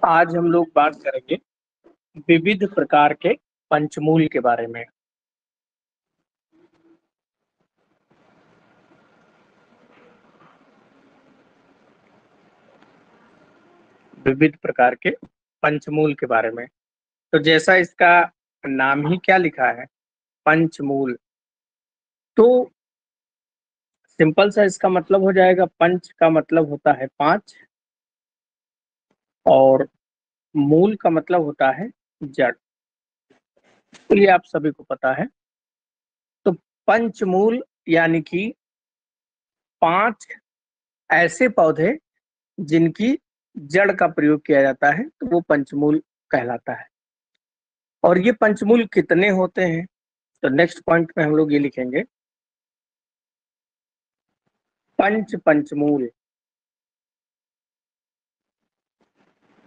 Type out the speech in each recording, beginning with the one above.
आज हम लोग बात करेंगे विविध प्रकार के पंचमूल के बारे में। विविध प्रकार के पंचमूल के बारे में। तो जैसा इसका नाम ही क्या लिखा है, पंचमूल, तो सिंपल सा इसका मतलब हो जाएगा। पंच का मतलब होता है पांच और मूल का मतलब होता है जड़। तो ये आप सभी को पता है। तो पंचमूल यानी कि पांच ऐसे पौधे जिनकी जड़ का प्रयोग किया जाता है, तो वो पंचमूल कहलाता है। और ये पंचमूल कितने होते हैं, तो नेक्स्ट पॉइंट में हम लोग ये लिखेंगे पंचमूल।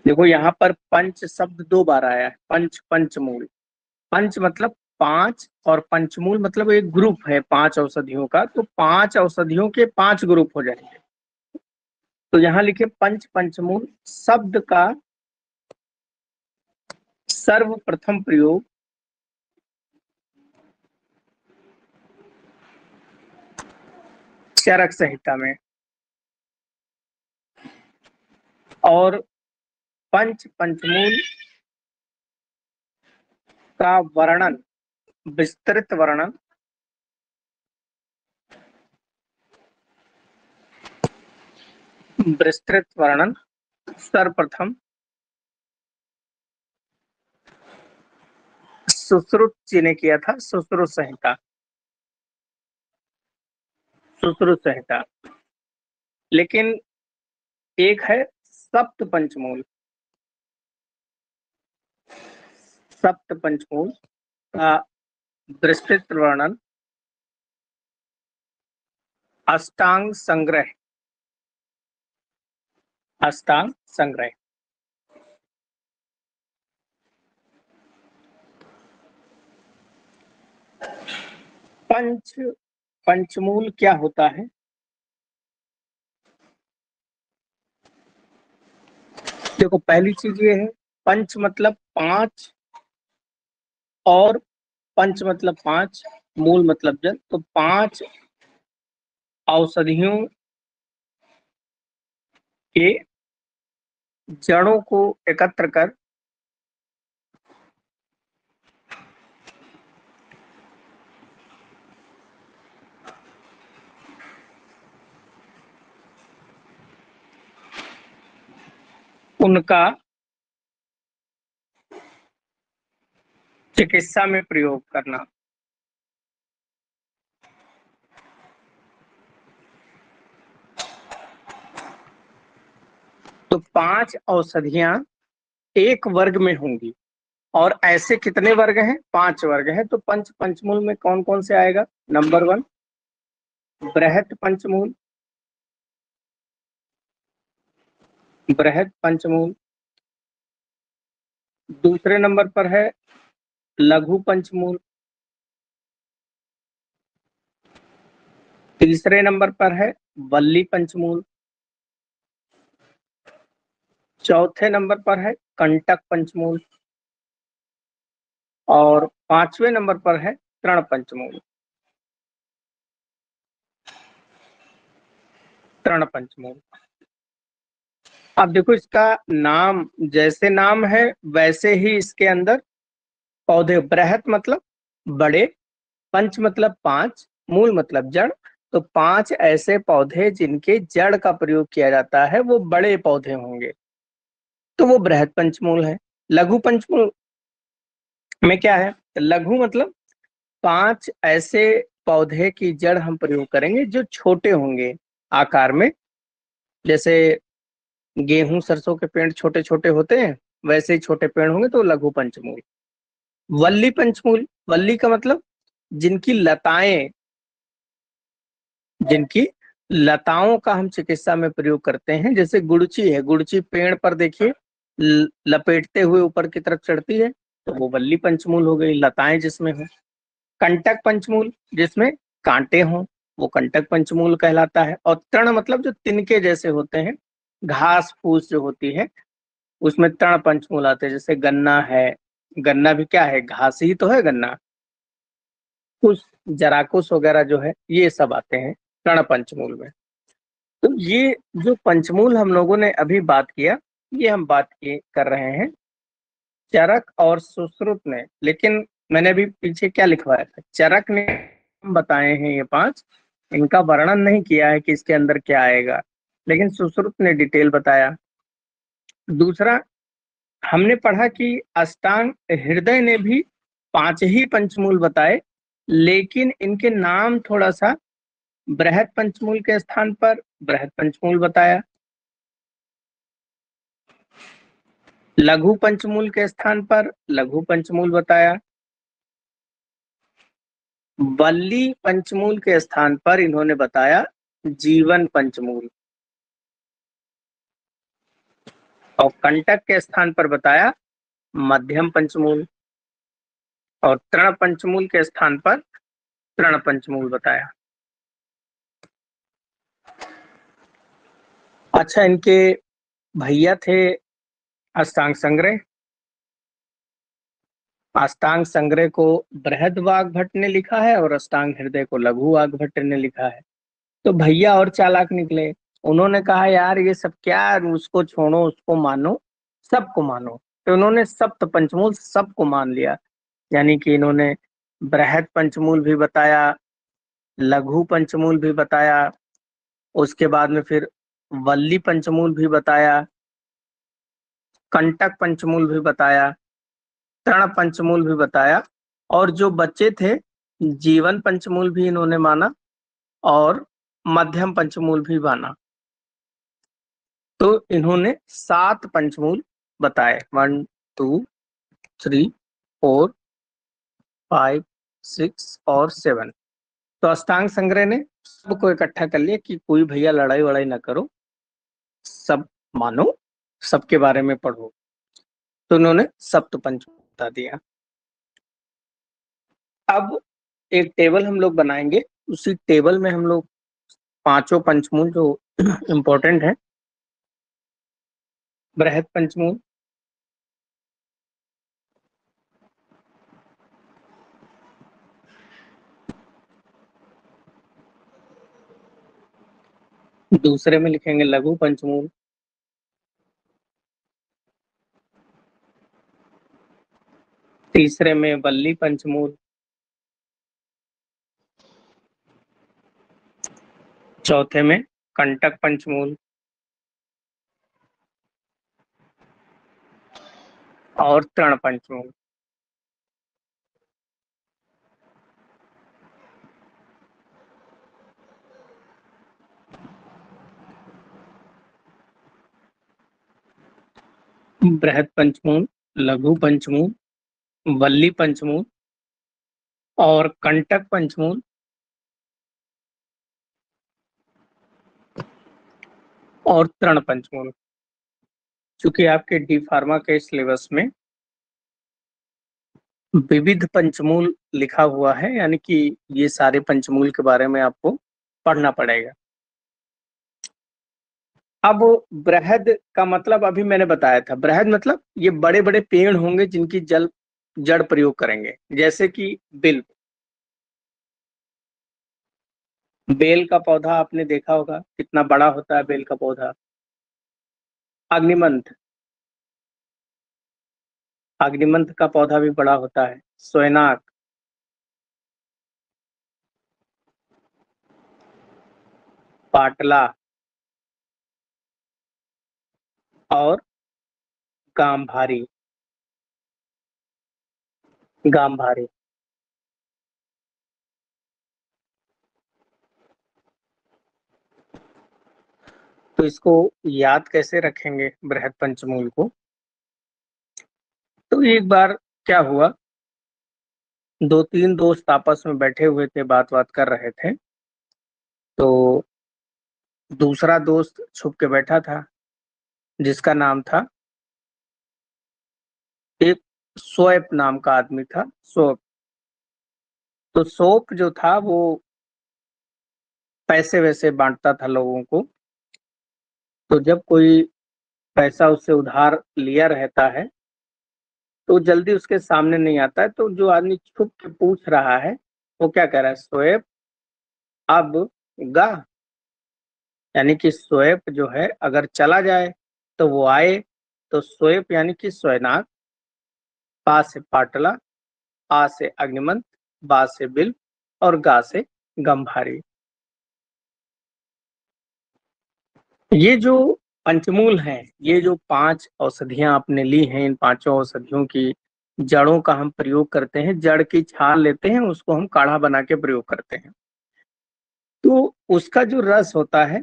देखो यहाँ पर पंच शब्द दो बार आया है, पंचमूल। पंच मतलब पांच और पंचमूल मतलब एक ग्रुप है पांच औषधियों का, तो पांच औषधियों के पांच ग्रुप हो जाएंगे। तो यहाँ लिखे पंचमूल शब्द का सर्वप्रथम प्रयोग चरक संहिता में, और पंचमूल का वर्णन, विस्तृत वर्णन सर्वप्रथम सुश्रुत जी ने किया था। सुश्रुत संहिता। लेकिन एक है सप्त पंचमूल का विस्तृत वर्णन अष्टांग संग्रह। पंचमूल क्या होता है? देखो पहली चीज ये है, पंच मतलब पांच और पंच मतलब पांच, मूल मतलब जड़। तो पांच औषधियों के जड़ों को एकत्र कर उनका चिकित्सा में प्रयोग करना। तो पांच औषधियां एक वर्ग में होंगी, और ऐसे कितने वर्ग हैं? पांच वर्ग हैं। तो पंचमूल में कौन कौन से आएगा? नंबर वन बृहत पंचमूल। दूसरे नंबर पर है लघु पंचमूल। तीसरे नंबर पर है वल्ली पंचमूल। चौथे नंबर पर है कंटक पंचमूल। और पांचवें नंबर पर है तृण पंचमूल। अब देखो इसका नाम, जैसे नाम है वैसे ही इसके अंदर पौधे। बृहत मतलब बड़े, पंच मतलब पांच, मूल मतलब जड़। तो पांच ऐसे पौधे जिनके जड़ का प्रयोग किया जाता है वो बड़े पौधे होंगे, तो वो बृहत पंचमूल है। लघु पंचमूल में क्या है? लघु मतलब पांच ऐसे पौधे की जड़ हम प्रयोग करेंगे जो छोटे होंगे आकार में। जैसे गेहूं सरसों के पेड़ छोटे छोटे होते हैं, वैसे ही छोटे पेड़ होंगे, तो लघु पंचमूल। वल्ली का मतलब जिनकी लताओं का हम चिकित्सा में प्रयोग करते हैं। जैसे गुड़ची है, गुड़ची पेड़ पर देखिए लपेटते हुए ऊपर की तरफ चढ़ती है, तो वो वल्ली पंचमूल हो गई, लताएं जिसमें हो। कंटक पंचमूल जिसमें कांटे हों, वो कंटक पंचमूल कहलाता है। और तृण मतलब जो तिनके जैसे होते हैं, घास फूस जो होती है, उसमें तृण पंचमूल आते हैं, जैसे गन्ना है। गन्ना भी क्या है, घास ही तो है गन्ना। कुछ जराकुश वगैरह जो है ये सब आते हैं तृण पंचमूल में। तो ये जो पंचमूल हम लोगों ने अभी बात किया, ये हम बात किए कर रहे हैं चरक और सुश्रुत ने। लेकिन मैंने अभी पीछे क्या लिखवाया था, चरक ने बताए हैं ये पांच, इनका वर्णन नहीं किया है कि इसके अंदर क्या आएगा, लेकिन सुश्रुत ने डिटेल बताया। दूसरा, हमने पढ़ा कि अष्टांग हृदय ने भी पांच ही पंचमूल बताए, लेकिन इनके नाम थोड़ा सा बृहद पंचमूल के स्थान पर बृहद पंचमूल बताया, लघु पंचमूल के स्थान पर लघु पंचमूल बताया, वल्ली पंचमूल के स्थान पर इन्होंने बताया जीवन पंचमूल, और कंटक के स्थान पर बताया मध्यम पंचमूल, और तृण पंचमूल के स्थान पर तृण पंचमूल बताया। अच्छा, इनके भैया थे अष्टांग संग्रह। अष्टांग संग्रह को बृहद वाग्भट ने लिखा है और अष्टांग हृदय को लघु वाग्भट ने लिखा है। तो भैया और चालाक निकले, उन्होंने कहा यार ये सब क्या, उसको छोड़ो उसको मानो, सबको मानो। तो उन्होंने सप्त पंचमूल सबको मान लिया, यानी कि इन्होंने बृहद पंचमूल भी बताया, लघु पंचमूल भी बताया, उसके बाद में फिर वल्ली पंचमूल भी बताया, कंटक पंचमूल भी बताया, तृण पंचमूल भी बताया, और जो बच्चे थे जीवन पंचमूल भी इन्होंने माना और मध्यम पंचमूल भी माना। तो इन्होंने सात पंचमूल बताए, 1 2 3 4 5 6 और 7। तो अष्टांग संग्रह ने सबको इकट्ठा कर लिया कि कोई भैया लड़ाई वड़ाई ना करो, सब मानो, सबके बारे में पढ़ो। तो उन्होंने सप्त पंचमूल बता दिया। अब एक टेबल हम लोग बनाएंगे, उसी टेबल में हम लोग पांचों पंचमूल जो इम्पोर्टेंट है, बृहद पंचमूल, दूसरे में लिखेंगे लघु पंचमूल, तीसरे में वल्ली पंचमूल, चौथे में कंटक पंचमूल, और तृण पंचमूल। बृहद पंचमूल, लघु पंचमूल, वल्ली पंचमूल और कंटक पंचमूल और तृण पंचमूल। चूंकि आपके डी फार्मा के सिलेबस में विविध पंचमूल लिखा हुआ है, यानी कि ये सारे पंचमूल के बारे में आपको पढ़ना पड़ेगा। अब बृहद का मतलब अभी मैंने बताया था, बृहद मतलब ये बड़े बड़े पेड़ होंगे जिनकी जड़ प्रयोग करेंगे, जैसे कि बिल, बेल का पौधा आपने देखा होगा कितना बड़ा होता है बेल का पौधा। अग्निमंथ, अग्निमंथ का पौधा भी बड़ा होता है। सोयनाक, पाटला और गांभारी, गांभारी। तो इसको याद कैसे रखेंगे बृहद पंचमूल को। तो एक बार क्या हुआ, दो तीन दोस्त आपस में बैठे हुए थे, बात बात कर रहे थे। तो दूसरा दोस्त छुप के बैठा था, जिसका नाम था, एक सोएप नाम का आदमी था, सोप। तो सोप जो था वो पैसे वैसे बांटता था लोगों को। तो जब कोई पैसा उससे उधार लिया रहता है तो जल्दी उसके सामने नहीं आता है, तो जो आदमी छुप के पूछ रहा है वो क्या कह रहा है, शोएब अब गा, यानी कि शोएब जो है अगर चला जाए तो वो आए। तो शोएब यानी कि शोयनाक, पा से पाटला, आ से अग्निमंत, बा से बिल और गा से गंभारी। ये जो पंचमूल हैं, ये जो 5 औषधियां आपने ली हैं, इन पांचों औषधियों की जड़ों का हम प्रयोग करते हैं। जड़ की छाल लेते हैं, उसको हम काढ़ा बना के प्रयोग करते हैं। तो उसका जो रस होता है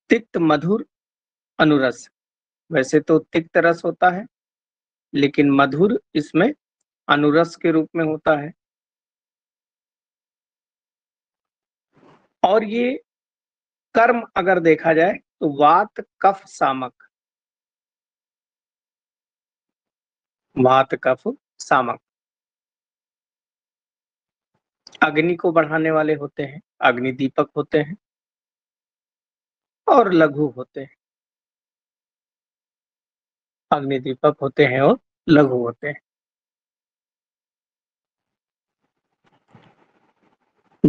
तिक्त मधुर अनुरस, वैसे तो तिक्त रस होता है लेकिन मधुर इसमें अनुरस के रूप में होता है। और ये कर्म अगर देखा जाए तो वात कफ सामक, वात कफ सामक अग्नि को बढ़ाने वाले होते हैं, अग्नि दीपक होते हैं और लघु होते हैं, अग्नि दीपक होते हैं और लघु होते हैं।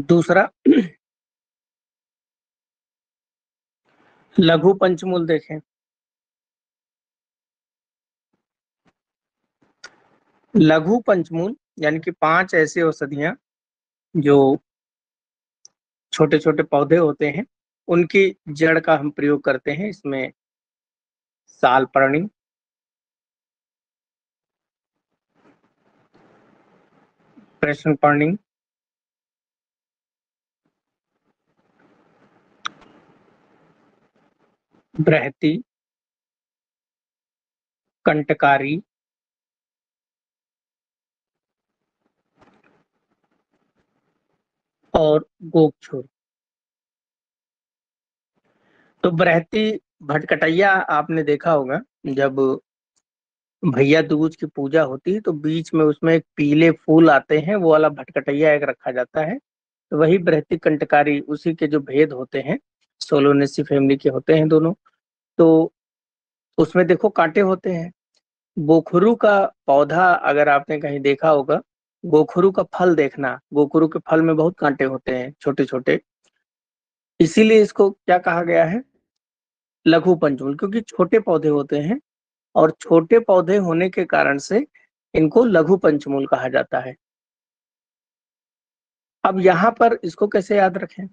दूसरा लघु पंचमूल देखें। लघु पंचमूल यानी कि 5 ऐसी औषधियां जो छोटे छोटे पौधे होते हैं, उनकी जड़ का हम प्रयोग करते हैं। इसमें सालपर्णी, कृष्णपर्णी, बृहति, कंटकारी और गोक्षुर। तो बृहति भटकटैया आपने देखा होगा, जब भैया दूज की पूजा होती है तो बीच में उसमें एक पीले फूल आते हैं, वो वाला भटकटैया एक रखा जाता है। तो वही बृहति कंटकारी, उसी के जो भेद होते हैं, सोलोनेसी फैमिली के होते हैं दोनों। तो उसमें देखो कांटे होते हैं। गोखरू का पौधा अगर आपने कहीं देखा होगा, गोखरू का फल देखना, गोखरू के फल में बहुत कांटे होते हैं छोटे छोटे। इसीलिए इसको क्या कहा गया है, लघु पंचमूल, क्योंकि छोटे पौधे होते हैं और छोटे पौधे होने के कारण से इनको लघु पंचमूल कहा जाता है। अब यहाँ पर इसको कैसे याद रखें,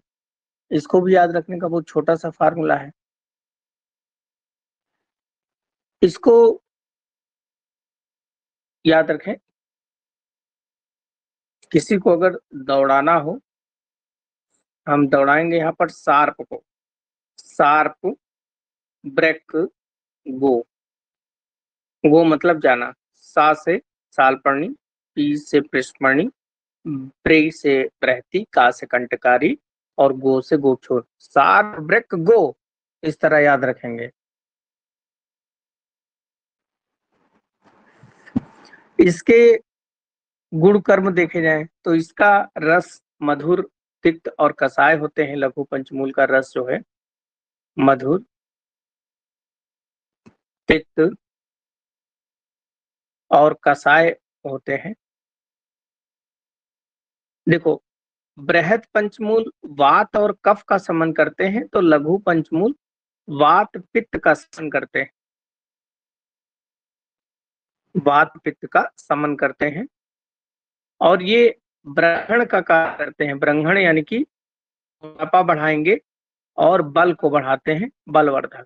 इसको भी याद रखने का बहुत छोटा सा फार्मूला है। इसको याद रखें, किसी को अगर दौड़ाना हो, हम दौड़ाएंगे यहाँ पर सार्प को, सार्प ब्रेक गो, गो मतलब जाना, सा से सालपर्णी, पी से पृष्ठमणि, प्रे से बृहति, का से कंटकारी और गो से गोक्षुर, सार्प ब्रेक गो, इस तरह याद रखेंगे। इसके गुण कर्म देखे जाएं तो इसका रस मधुर, तिक्त और कसाय होते हैं। लघु पंचमूल का रस जो है मधुर, तिक्त और कसाय होते हैं। देखो, बृहद पंचमूल वात और कफ का समन करते हैं, तो लघु पंचमूल वात पित्त का समन करते हैं, वात पित्त का समन करते हैं। और ये ब्रहण का कार्य करते हैं, ब्रह्मण यानी कि मोटापा बढ़ाएंगे और बल को बढ़ाते हैं, बलवर्धक।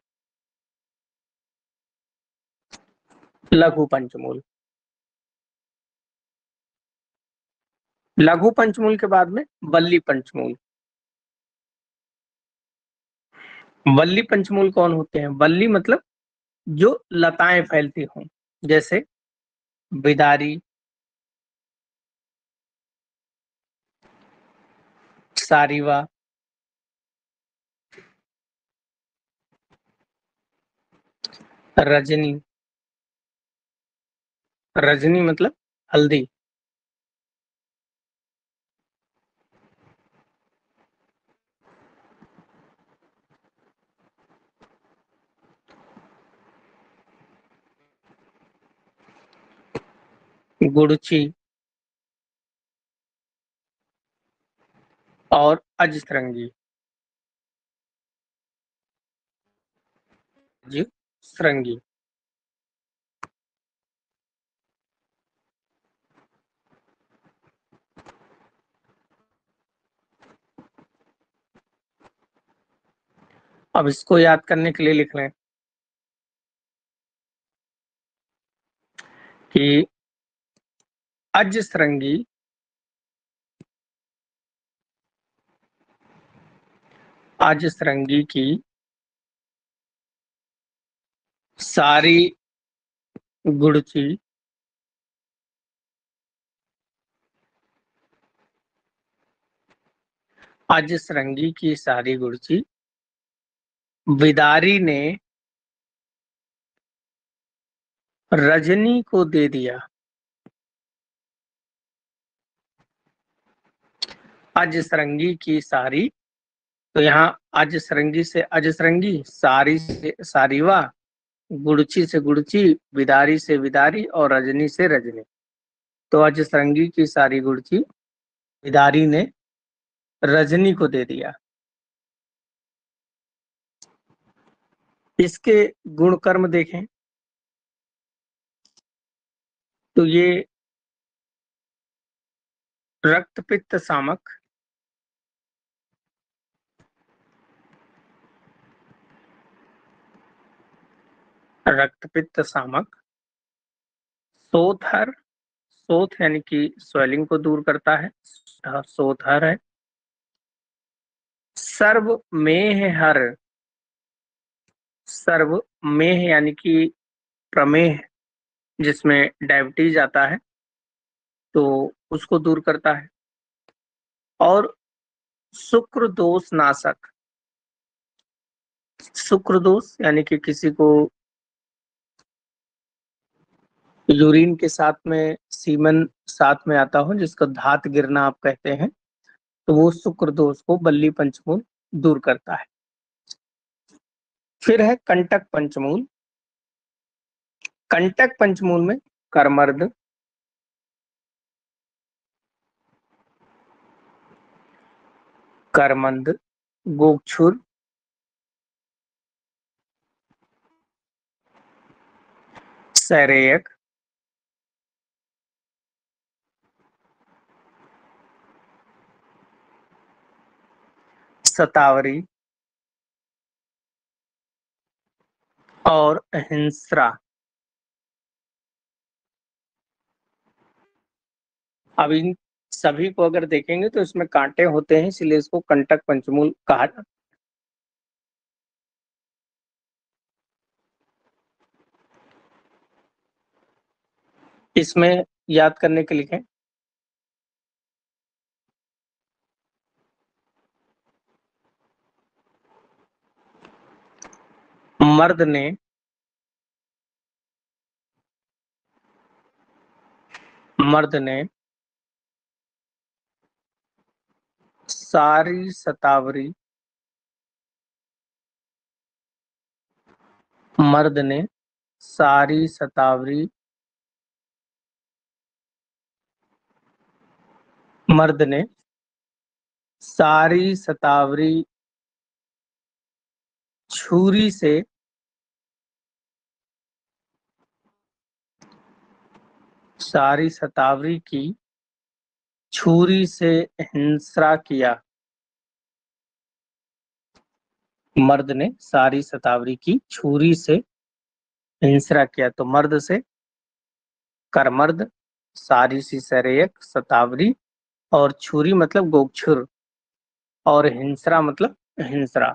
लघु पंचमूल, लघु पंचमूल के बाद में वल्ली पंचमूल। वल्ली पंचमूल कौन होते हैं, वल्ली मतलब जो लताएं फैलती हों, जैसे बिदारी, सारीवा, रजनी, रजनी मतलब हल्दी, गुड़ची और अजसरंगी। अजसरंगी। अब इसको याद करने के लिए लिख लें कि अजसरंगी अजसरंगी की सारी गुड़ची अजसरंगी की सारी गुड़ची बिदारी ने रजनी को दे दिया। अजसरंगी की सारी, तो यहाँ अजसरंगी से अजसरंगी, सारी से सारीवा, गुड़ची से गुड़ची, बिदारी से बिदारी और रजनी से रजनी। तो अजसरंगी की सारी गुड़ची बिदारी ने रजनी को दे दिया। इसके गुण कर्म देखें तो ये रक्त पित्त सामक, रक्त पित्त सामक, सोथर, सोथ यानी कि स्वेलिंग को दूर करता है, सोथर है। सर्व मेह हर, सर्व मेह यानी कि प्रमेह, जिसमें डायबिटीज आता है तो उसको दूर करता है। और शुक्र दोष नाशक, शुक्र दोष यानी कि किसी को यूरिन के साथ में सीमन साथ में आता हो, जिसको धात गिरना आप कहते हैं, तो वो शुक्र दोष को बल्ली पंचमूल दूर करता है। फिर है कंटक पंचमूल। कंटक पंचमूल में करमर्द, करमंद, गोक्षुर, सैरेयक, सतावरी और हिंसरा। अब इन सभी को अगर देखेंगे तो इसमें कांटे होते हैं, इसलिए इसको कंटक पंचमूल कहा जाता है। इसमें याद करने के लिखें मर्द ने मर्द ने सारी सतावरी, मर्द ने सारी सतावरी, मर्द ने सारी सतावरी छुरी से, सारी सतावरी की छुरी से हिंसरा किया। मर्द ने सारी सतावरी की छुरी से हिंसरा किया, तो मर्द से करमर्द, सारी सी सरेयक, सतावरी और छुरी मतलब गोक्षुर और हिंसरा मतलब हिंसरा।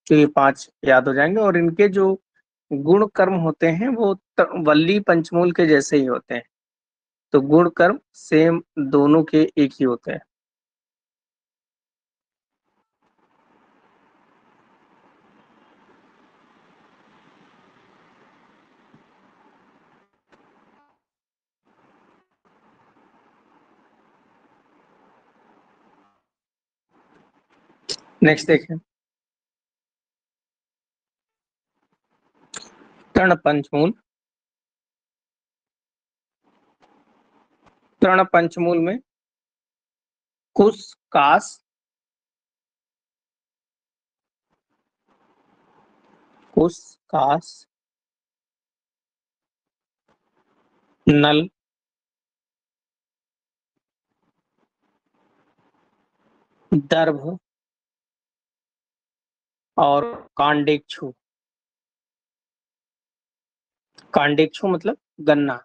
तो ये 5 याद हो जाएंगे और इनके जो गुण कर्म होते हैं वो वल्ली पंचमूल के जैसे ही होते हैं, तो गुण कर्म सेम दोनों के एक ही होते हैं। नेक्स्ट देखें तर्ण पंचमूल। तृण पंचमूल में कुश, कास, कुश, कास, नल, दर्भ और कांडेक्षु। कांडेक्षु मतलब गन्ना।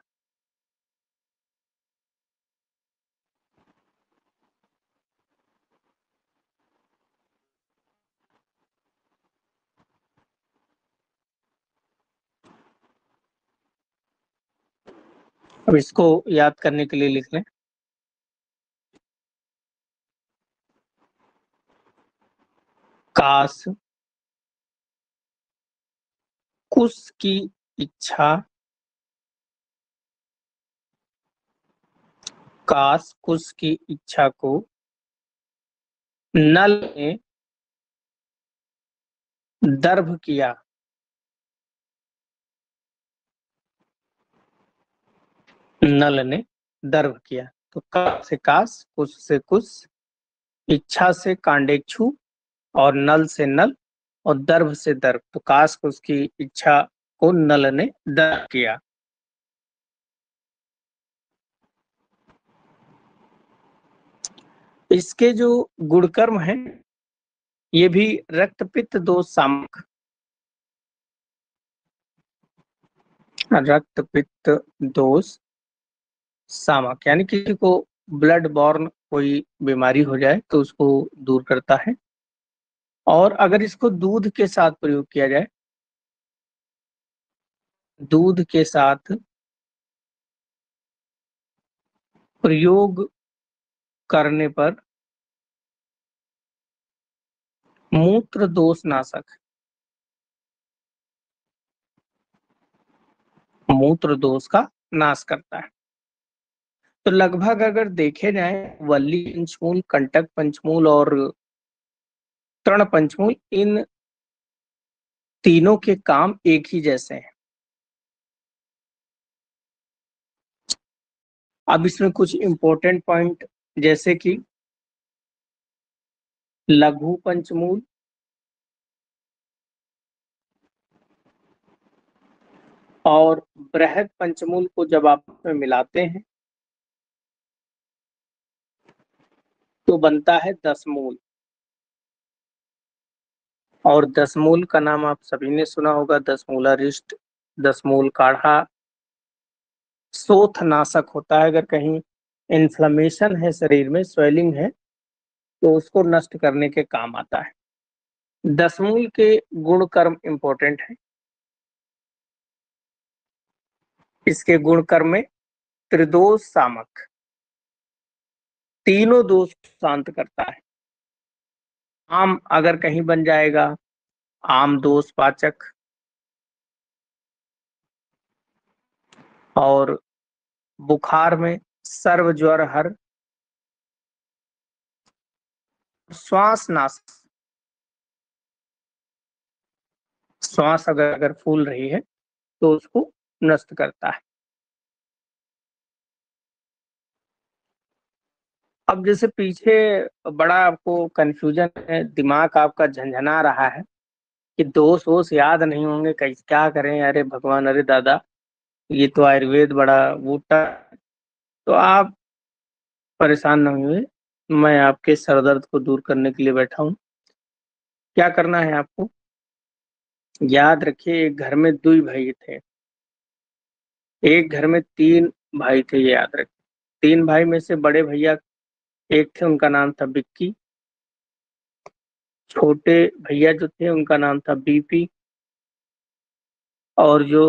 अब इसको याद करने के लिए लिख लें। कास, कुश की इच्छा, कास कुश की इच्छा को नल ने दर्भ किया। नल ने दर्भ किया। तो का से कास, कुश से कुश, इच्छा से कांडेक्षु और नल से नल और दर्भ से दर्भ। तो कास कुश की इच्छा को नल ने दर्भ किया। इसके जो गुणकर्म हैं ये भी रक्त पित्त दोष सामक। रक्त पित्त दोष सामक यानी किसी को ब्लड बॉर्न कोई बीमारी हो जाए तो उसको दूर करता है। और अगर इसको दूध के साथ प्रयोग किया जाए, दूध के साथ प्रयोग करने पर मूत्र दोष नाशक, मूत्र दोष का नाश करता है। तो लगभग अगर देखे जाए वल्ली पंचमूल, कंटक पंचमूल और तृण पंचमूल, इन तीनों के काम एक ही जैसे हैं। अब इसमें कुछ इंपॉर्टेंट पॉइंट जैसे कि लघु पंचमूल और बृहद पंचमूल को जब आप में मिलाते हैं तो बनता है दसमूल। और दसमूल का नाम आप सभी ने सुना होगा, दसमूलारिष्ट, दसमूल काढ़ा। शोथ नाशक होता है, अगर कहीं इन्फ्लेमेशन है शरीर में, स्वेलिंग है, तो उसको नष्ट करने के काम आता है। दसमूल के गुण कर्म इंपॉर्टेंट है। इसके गुण कर्म में त्रिदोष सामक, तीनों दोष शांत करता है। आम अगर कहीं बन जाएगा, आम दोष पाचक। और बुखार में सर्व ज्वर हर। श्वास नाशक, श्वास अगर फूल रही है तो उसको नष्ट करता है। अब जैसे पीछे बड़ा आपको कंफ्यूजन है, दिमाग आपका झंझना रहा है कि दोष वोष याद नहीं होंगे, कैसे क्या करें, अरे भगवान, अरे दादा, ये तो आयुर्वेद बड़ा बूटा। तो आप परेशान न हुए, मैं आपके सर दर्द को दूर करने के लिए बैठा हूँ। क्या करना है आपको, याद रखिए, एक घर में दो भाई थे। एक घर में तीन भाई थे, ये याद रखिए। तीन भाई में से बड़े भैया एक थे, उनका नाम था बिक्की। छोटे भैया जो थे उनका नाम था बीपी। और जो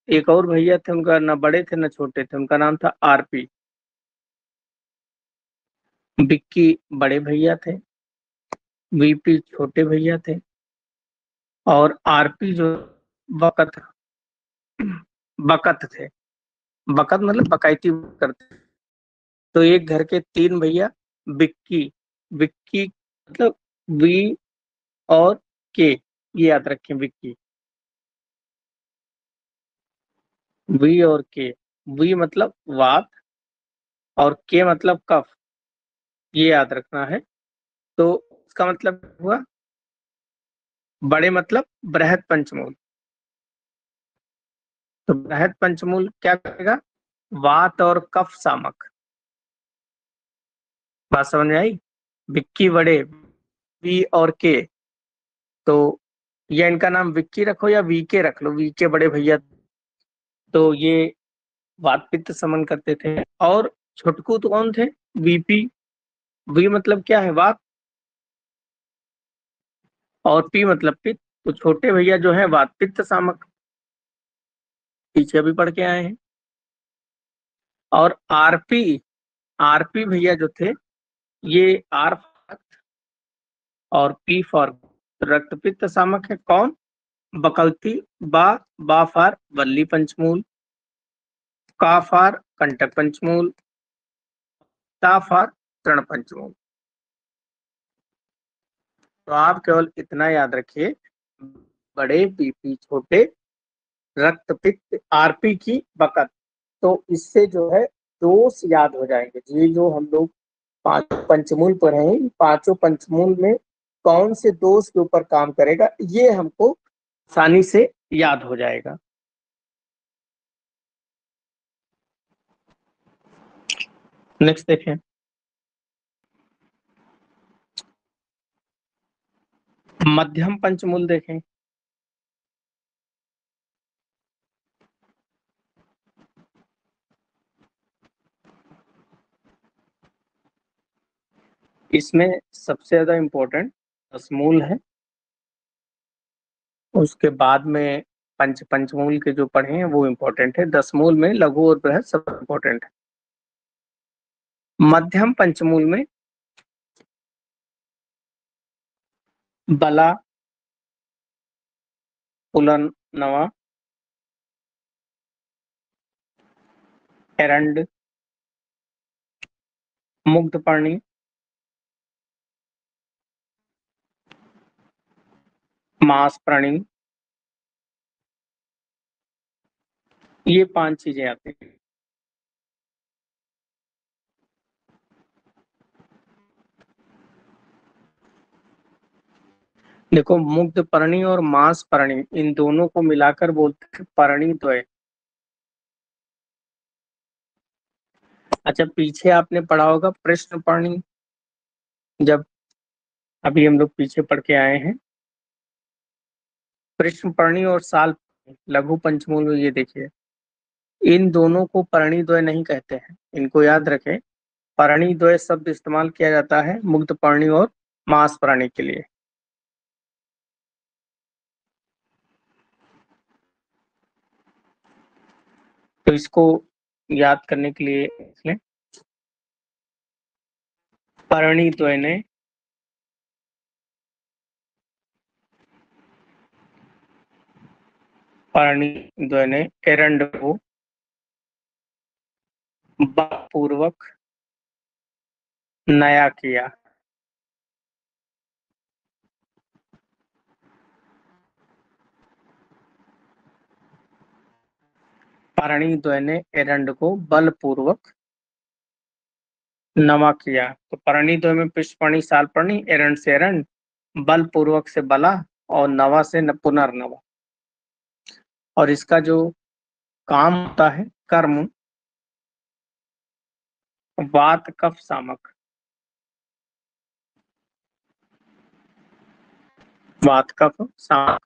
एक और भैया थे, उनका ना बड़े थे ना छोटे थे, उनका नाम था आरपी। बिक्की बड़े भैया थे, बीपी छोटे भैया थे, और आरपी जो बकत बकत थे। बकत मतलब बकैती करते। तो एक घर के तीन भैया, बिक्की, विक्की मतलब वी और के, ये याद रखें, विक्की, वी और के। वी मतलब वात, और के मतलब कफ, ये याद रखना है। तो इसका मतलब हुआ बड़े मतलब बृहद पंचमूल। तो बृहद पंचमूल क्या करेगा? वात और कफ सामक। बात समझ में आई? विक्की बड़े, वी और के। तो ये इनका नाम विक्की रखो या वीके रख लो, वीके बड़े भैया। तो ये वात पित्त समन करते थे। और छुटकू तो कौन थे? वीपी। वी मतलब क्या है? वात। और पी मतलब पित्त। तो छोटे भैया जो है वात पित्त सामक, पीछे भी पढ़ के आए हैं। और आरपी, आरपी भैया जो थे, ये आर और पी फॉर रक्त पित्त सामक है। कौन? बकलती, बा फार वल्ली पंचमूल, का फार कंटक पंचमूल, ता फार तृण पंचमूल। तो आप केवल इतना याद रखिए, बड़े पीपी छोटे, रक्त पित्त आरपी की बकत। तो इससे जो है दोष याद हो जाएंगे। ये जो हम लोग पांच पंचमूल पढ़े हैं, इन पांचों पंचमूल में कौन से दोष के ऊपर काम करेगा, ये हमको आसानी से याद हो जाएगा। नेक्स्ट देखें। मध्यम पंचमूल देखें। इसमें सबसे ज्यादा इम्पोर्टेंट दसमूल है। उसके बाद में पंचमूल के जो पढ़े हैं वो इम्पोर्टेंट है। दसमूल में लघु और बृहद सब इम्पोर्टेंट है। मध्यम पंचमूल में बला, पुलनवा, एरंड, मुग्धपर्णी, मांसपर्णी, ये पांच चीजें आती हैं। देखो, मुग्धपर्णी और मांसपर्णी, इन दोनों को मिलाकर बोलते हैं पर्णिद्वय। अच्छा, पीछे आपने पढ़ा होगा प्रश्नपर्णी। जब अभी हम लोग पीछे पढ़ के आए हैं, कृष्णपर्णी और साल लघु पंचमूल में, ये देखिए, इन दोनों को परिणीद्वय नहीं कहते हैं। इनको याद रखें, परिणीद्वय शब्द इस्तेमाल किया जाता है मुग्धपर्णी और मांसपर्णी के लिए। तो इसको याद करने के लिए इसलिए परिणीद्वय ने परिणीद्वय ने एरंड को बलपूर्वक नया किया। परिणीद्वय ने एरंड को बलपूर्वक नवा किया। तो परिणीद्वय में पुष्पर्णी, सालपर्णी, एरंड से एरंड, बलपूर्वक से बला, और नवा से पुनर्नवा। और इसका जो काम होता है, कर्म, वात कफ सामक। वात कफ सामक।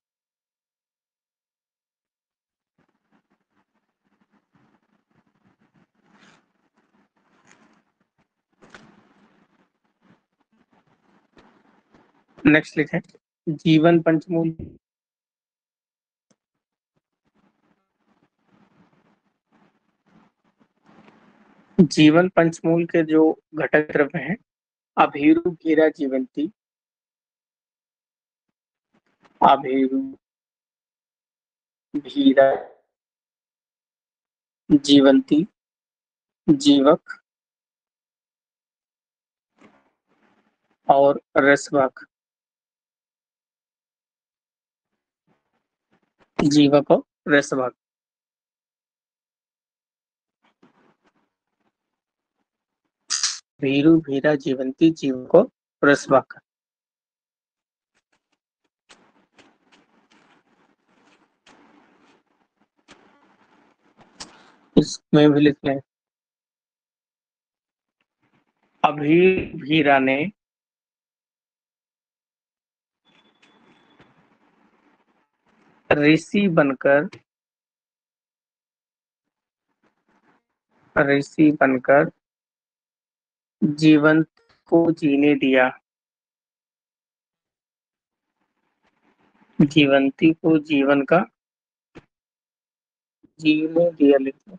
नेक्स्ट लिखें, जीवन पंचमूल। जीवन पंचमूल के जो घटक द्रव्य हैं, अभीरु, घेरा, जीवंती, अभीरु, भीरा, जीवंती, जीवक और रसवक। जीवक और रसवक। भीरू भीरा जीवंती जीव को रसवक। इसमें भी लिख लें। अभी भीरा ने ऋषि बनकर जीवंत को जीने दिया। जीवंती को जीवन का जीने दिया लिखो।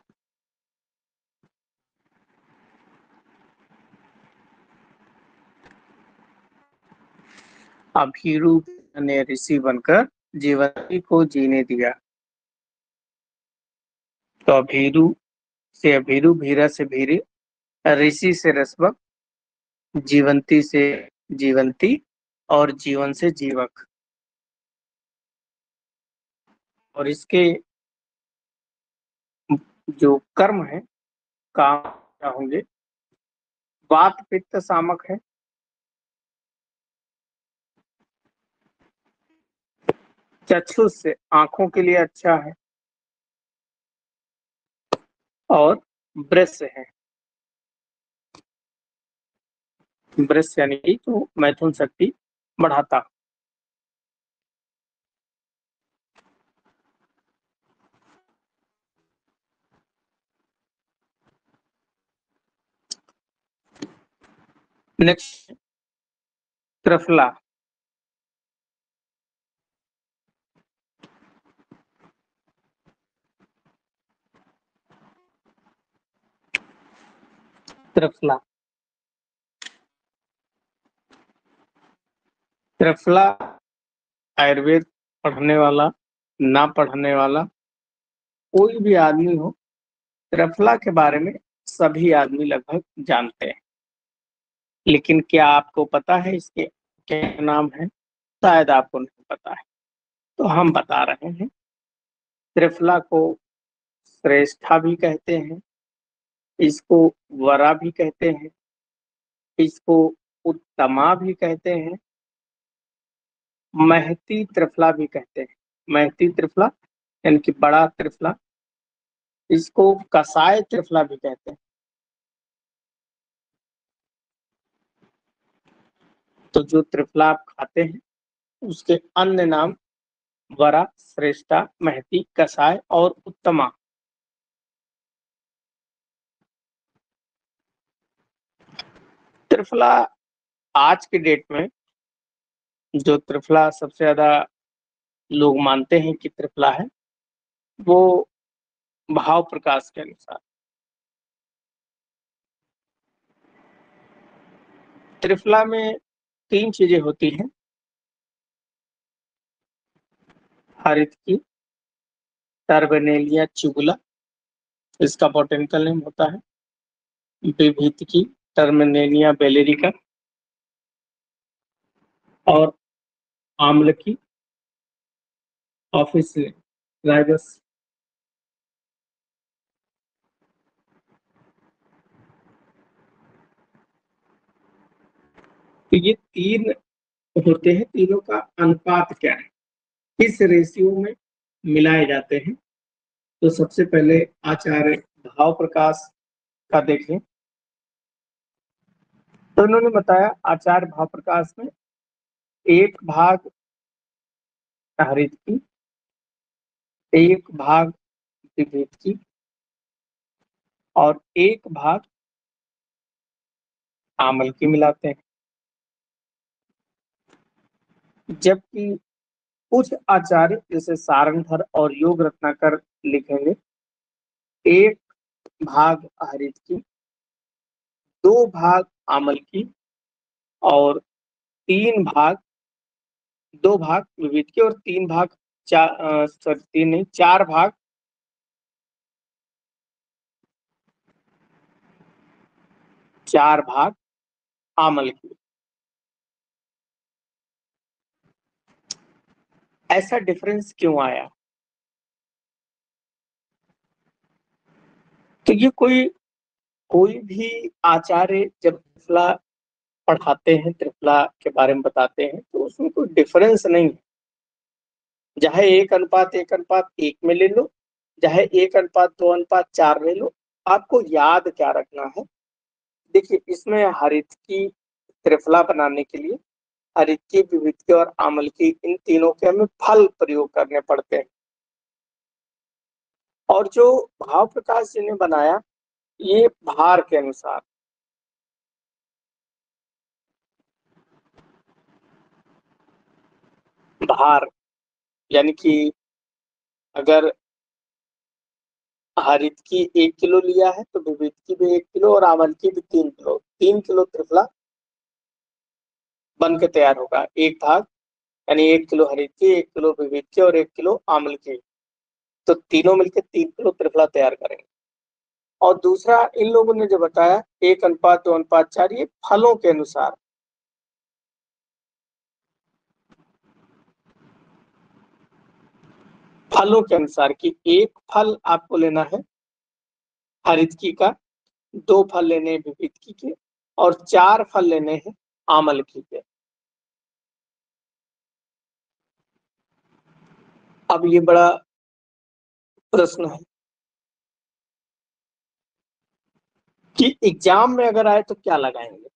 अभीरू ने ऋषि बनकर जीवंती को जीने दिया। तो अभीरू से अभीरू, भीरा से भीरी, ऋषि से रसवक, जीवंती से जीवंती और जीवन से जीवक। और इसके जो कर्म है, काम क्या होंगे? वात पित्त सामक है। चक्षु से आंखों के लिए अच्छा है। और ब्रश है। ब्रश यानी कि जो मैथुन शक्ति बढ़ाता। नेक्स्ट, त्रिफला। त्रिफला त्रिफला आयुर्वेद पढ़ने वाला, ना पढ़ने वाला, कोई भी आदमी हो, त्रिफला के बारे में सभी आदमी लगभग जानते हैं। लेकिन क्या आपको पता है इसके क्या नाम है? शायद आपको नहीं पता है, तो हम बता रहे हैं। त्रिफला को श्रेष्ठा भी कहते हैं, इसको वरा भी कहते हैं, इसको उत्तमा भी कहते हैं, महती त्रिफला भी कहते हैं। महती त्रिफला यानी कि बड़ा त्रिफला, इसको कसाय त्रिफला भी कहते हैं। तो जो त्रिफला आप खाते हैं उसके अन्य नाम वरा, श्रेष्ठा, महती, कसाय और उत्तमा। त्रिफला आज के डेट में जो त्रिफला सबसे ज्यादा लोग मानते हैं कि त्रिफला है, वो भाव प्रकाश के अनुसार। त्रिफला में 3 चीजें होती हैं। हरित की टर्बेनेलिया चुगुला, इसका बॉटेनिकल नेम होता है। विभीत की टर्मिनेलिया बेलेरिका। और आम्ल की ऑफिस राइबस। तो ये 3 होते हैं, तीनों का अनुपात क्या है, किस रेशियो में मिलाए जाते हैं? तो सबसे पहले आचार्य भाव प्रकाश का देखें, तो उन्होंने बताया आचार्य भाव प्रकाश में 1 भाग हरित की, 1 भाग विभेद की और 1 भाग आमल की मिलाते हैं। जबकि कुछ आचार्य जैसे सारंगधर और योग रत्नाकर लिखेंगे 1 भाग हरित की, 2 भाग आमल की और 3 भाग 2 भाग विविध के और 3 भाग सॉरी 3 नहीं 4 भाग 4 भाग आमल की। ऐसा डिफरेंस क्यों आया? तो ये कोई कोई भी आचार्य जब त्रिफला पढ़ाते हैं, त्रिफला के बारे में बताते हैं, तो उसमें कोई डिफरेंस नहीं है। चाहे 1:1:1 में ले लो, चाहे 1:2:4 ले लो, आपको याद क्या रखना है। देखिए, इसमें हरित की त्रिफला बनाने के लिए हरित की, विविध की और आम्ल की, इन तीनों के हमें फल प्रयोग करने पड़ते हैं। और जो भाव प्रकाश जी ने बनाया, ये भार के अनुसार, भार यानी कि अगर हरित की 1 किलो लिया है तो विविध की भी 1 किलो और आमल की भी 3 किलो, 3 किलो त्रिफला बन के तैयार होगा। एक भाग यानी 1 किलो हरित की, 1 किलो विविध की और 1 किलो आमल की, तो तीनों मिलकर 3 किलो त्रिफला तैयार करेंगे। और दूसरा, इन लोगों ने जो बताया 1:2:4, ये फलों के अनुसार, फलों के अनुसार कि एक फल आपको लेना है हरितकी का, 2 फल लेने हैं विविधकी के और 4 फल लेने हैं आमलकी के। अब ये बड़ा प्रश्न है कि एग्जाम में अगर आए तो क्या लगाएंगे।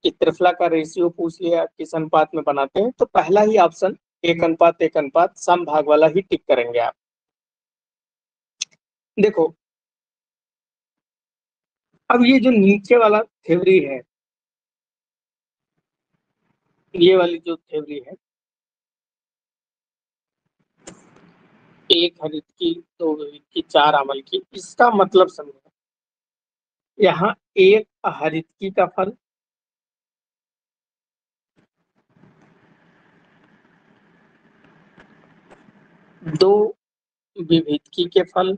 कि त्रिफला का रेशियो पूछ लिया, किस अनुपात में बनाते हैं, तो पहला ही ऑप्शन 1:1 सम भाग वाला ही टिक करेंगे आप। देखो, अब ये जो नीचे वाला थ्योरी है, ये वाली जो थ्योरी है, एक हरित की, 2 विविध की, 4 आमल की, इसका मतलब समझो। यहाँ एक हरित की का फल, 2 विविधकी के फल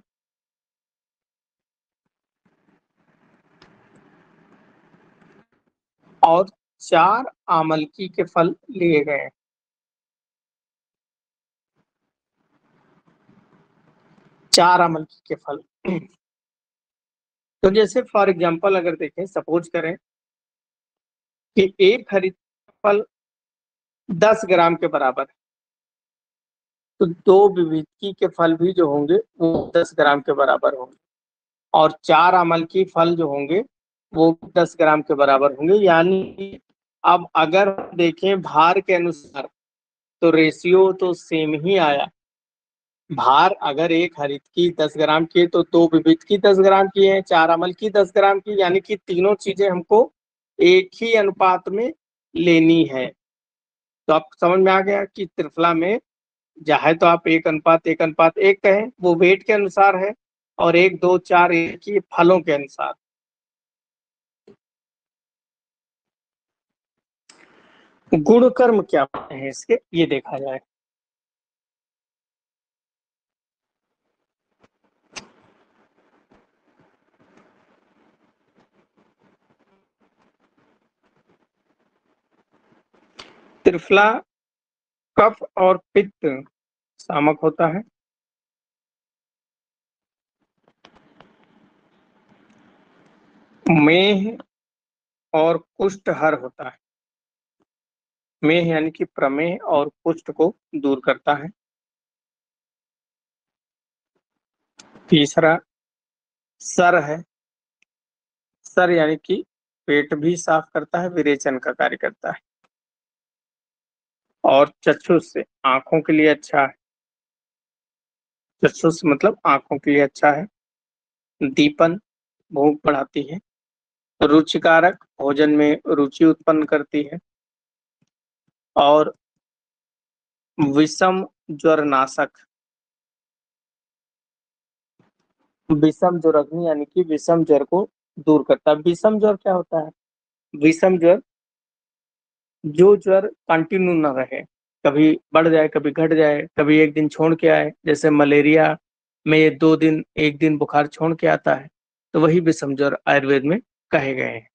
और 4 आमलकी के फल लिए गए। 4 आमलकी के फल। तो जैसे फॉर एग्जाम्पल अगर देखें, सपोज करें कि एक हरित फल 10 ग्राम के बराबर है, तो 2 विविधकी के फल भी जो होंगे वो 10 ग्राम के बराबर होंगे और 4 आमलकी फल जो होंगे वो 10 ग्राम के बराबर होंगे। यानी अब अगर देखें भार के अनुसार, तो रेशियो तो सेम ही आया। भार अगर एक हरित की 10 ग्राम की है तो 2 विविध की 10 ग्राम की है, 4 आमल की 10 ग्राम की, यानी कि तीनों चीजें हमको एक ही अनुपात में लेनी है। तो आप समझ में आ गया कि त्रिफला में चाहे तो आप 1:1:1 कहें, वो वेट के अनुसार है, और 1:2:4 की फलों के अनुसार। गुण कर्म क्या है इसके, ये देखा जाए। त्रिफला कफ और पित्त सामक होता है। मेह और कुष्ठ हर होता है। मेह यानी कि प्रमेह और कुष्ठ को दूर करता है। तीसरा सर है। सर यानी कि पेट भी साफ करता है, विरेचन का कार्य करता है। और चक्षुष से आंखों के लिए अच्छा है। चक्षुष मतलब आंखों के लिए अच्छा है। दीपन भूख बढ़ाती है। रुचिकारक भोजन में रुचि उत्पन्न करती है। और विषम ज्वर नाशक, विषम ज्वर अग्नि यानी कि विषम ज्वर को दूर करता है। विषम ज्वर क्या होता है? विषम ज्वर, जो ज्वर कंटिन्यू न रहे, कभी बढ़ जाए, कभी घट जाए, कभी एक दिन छोड़ के आए, जैसे मलेरिया में ये 2 दिन 1 दिन बुखार छोड़ के आता है, तो वही विषम ज्वर आयुर्वेद में कहे गए हैं।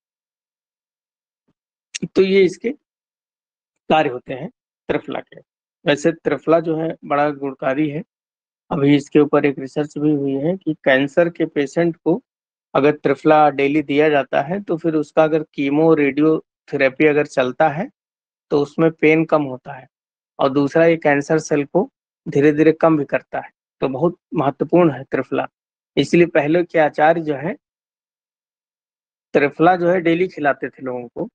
तो ये इसके कार्य होते हैं त्रिफला के। वैसे त्रिफला जो है बड़ा गुणकारी है। अभी इसके ऊपर एक रिसर्च भी हुई है कि कैंसर के पेशेंट को अगर त्रिफला डेली दिया जाता है तो फिर उसका अगर कीमो रेडियोथेरेपी अगर चलता है तो उसमें पेन कम होता है, और दूसरा ये कैंसर सेल को धीरे धीरे कम भी करता है। तो बहुत महत्वपूर्ण है त्रिफला। इसलिए पहले के आचार्य जो है त्रिफला जो है डेली खिलाते थे लोगों को।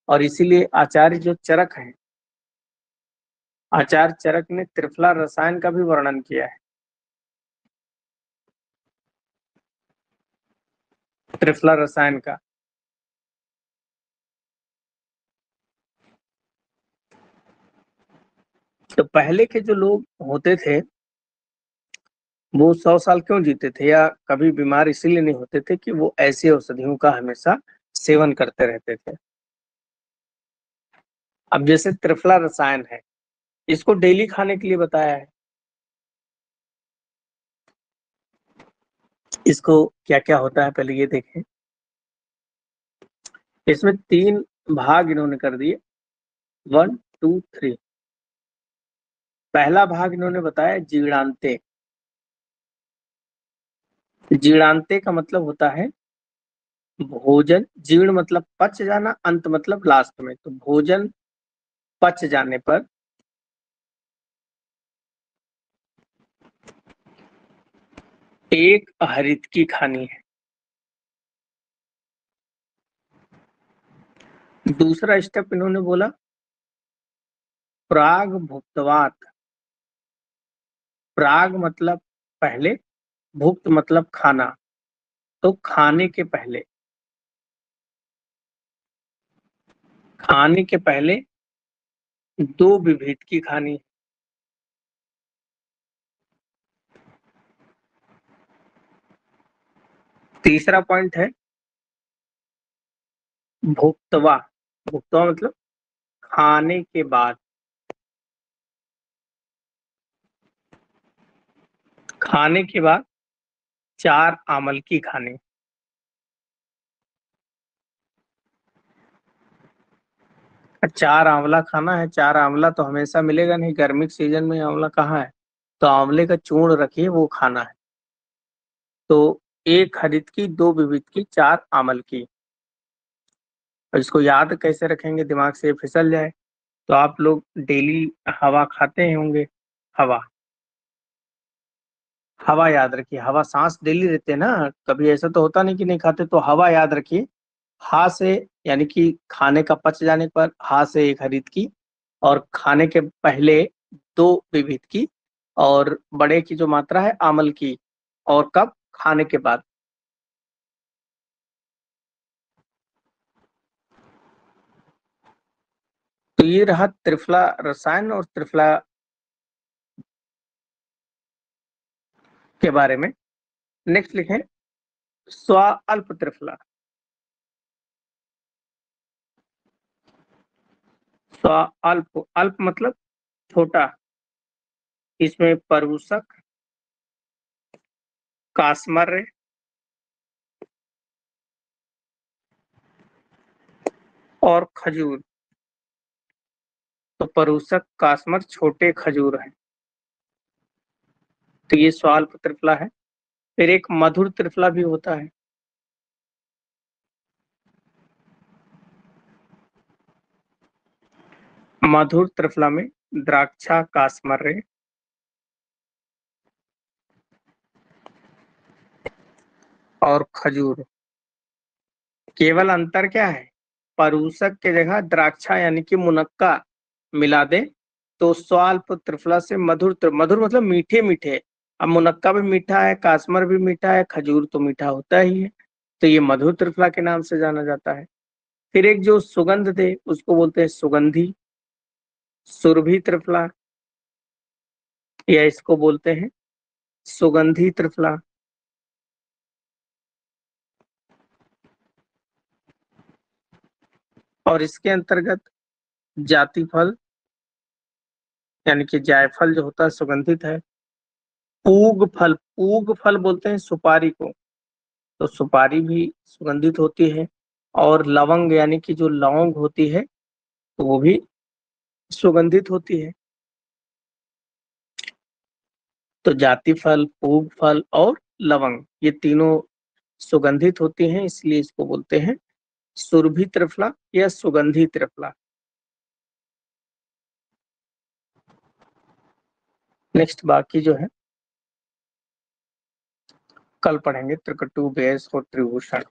और इसीलिए आचार्य जो चरक है, आचार्य चरक ने त्रिफला रसायन का भी वर्णन किया है। त्रिफला रसायन का। तो पहले के जो लोग होते थे वो 100 साल क्यों जीते थे या कभी बीमार इसीलिए नहीं होते थे कि वो ऐसी औषधियों का हमेशा सेवन करते रहते थे। अब जैसे त्रिफला रसायन है, इसको डेली खाने के लिए बताया है। इसको क्या क्या होता है पहले ये देखें। इसमें 3 भाग इन्होंने कर दिए, 1 2 3। पहला भाग इन्होंने बताया जीर्णांते। जीर्णांते का मतलब होता है भोजन, जीर्ण मतलब पच जाना, अंत मतलब लास्ट में। तो भोजन पच जाने पर 1 हरितकी खानी है। दूसरा स्टेप इन्होंने बोला प्राग भुक्तवात। प्राग मतलब पहले, भुक्त मतलब खाना। तो खाने के पहले, खाने के पहले 2 विभीत की खानी। तीसरा पॉइंट है भुक्तवा। भुक्तवा मतलब खाने के बाद, खाने के बाद 4 आमल की खाने। चार आंवला खाना है। 4 आंवला तो हमेशा मिलेगा नहीं, गर्मी के सीजन में आंवला कहाँ है। तो आंवले का चूर्ण रखिए, वो खाना है। तो 1 हरित की, 2 विविध की, 4 आमल की। और इसको याद कैसे रखेंगे, दिमाग से फिसल जाए। तो आप लोग डेली हवा खाते होंगे। हवा, हवा याद रखिए। हवा सांस डेली लेते हैं ना, कभी ऐसा तो होता नहीं कि नहीं खाते। तो हवा याद रखिए। हा से, यानी कि खाने का पच जाने पर हा से 1 हरित की, और खाने के पहले 2 विविध की, और बड़े की जो मात्रा है आमल की। और कब, खाने के बाद। तो ये रहा त्रिफला रसायन और त्रिफला के बारे में। नेक्स्ट लिखें स्व अल्प त्रिफला। स्व अल्प, अल्प मतलब छोटा। इसमें परभूषक, कास्मर्य और खजूर। तो परभूषक, कास्मर छोटे खजूर हैं। तो ये स्वाल्प त्रिफला है। फिर एक मधुर त्रिफला भी होता है। मधुर त्रिफला में द्राक्षा, कास्मर्य और खजूर। केवल अंतर क्या है, परभूषक के जगह द्राक्षा यानी कि मुनक्का मिला दे तो स्वाल्प त्रिफला से मधुर मतलब मीठे मीठे। अब मुनक्का भी मीठा है, कास्मर भी मीठा है, खजूर तो मीठा होता ही है। तो ये मधुर त्रिफला के नाम से जाना जाता है। फिर एक जो सुगंध दे उसको बोलते हैं सुगंधी, सुरभि त्रिफला, या इसको बोलते हैं सुगंधी त्रिफला। और इसके अंतर्गत जाति फल, यानी कि जायफल जो होता है सुगंधित है। पूग फल, पूग फल बोलते हैं सुपारी को, तो सुपारी भी सुगंधित होती है। और लवंग यानी कि जो लौंग होती है तो वो भी सुगंधित होती है। तो जाति फल, पूग फल और लवंग, ये तीनों सुगंधित होती हैं, इसलिए इसको बोलते हैं सुरभि त्रिफला या सुगंधी त्रिफला। नेक्स्ट बाकी जो है कल पढ़ेंगे, त्रिकटु, बेस और त्रिभूषण।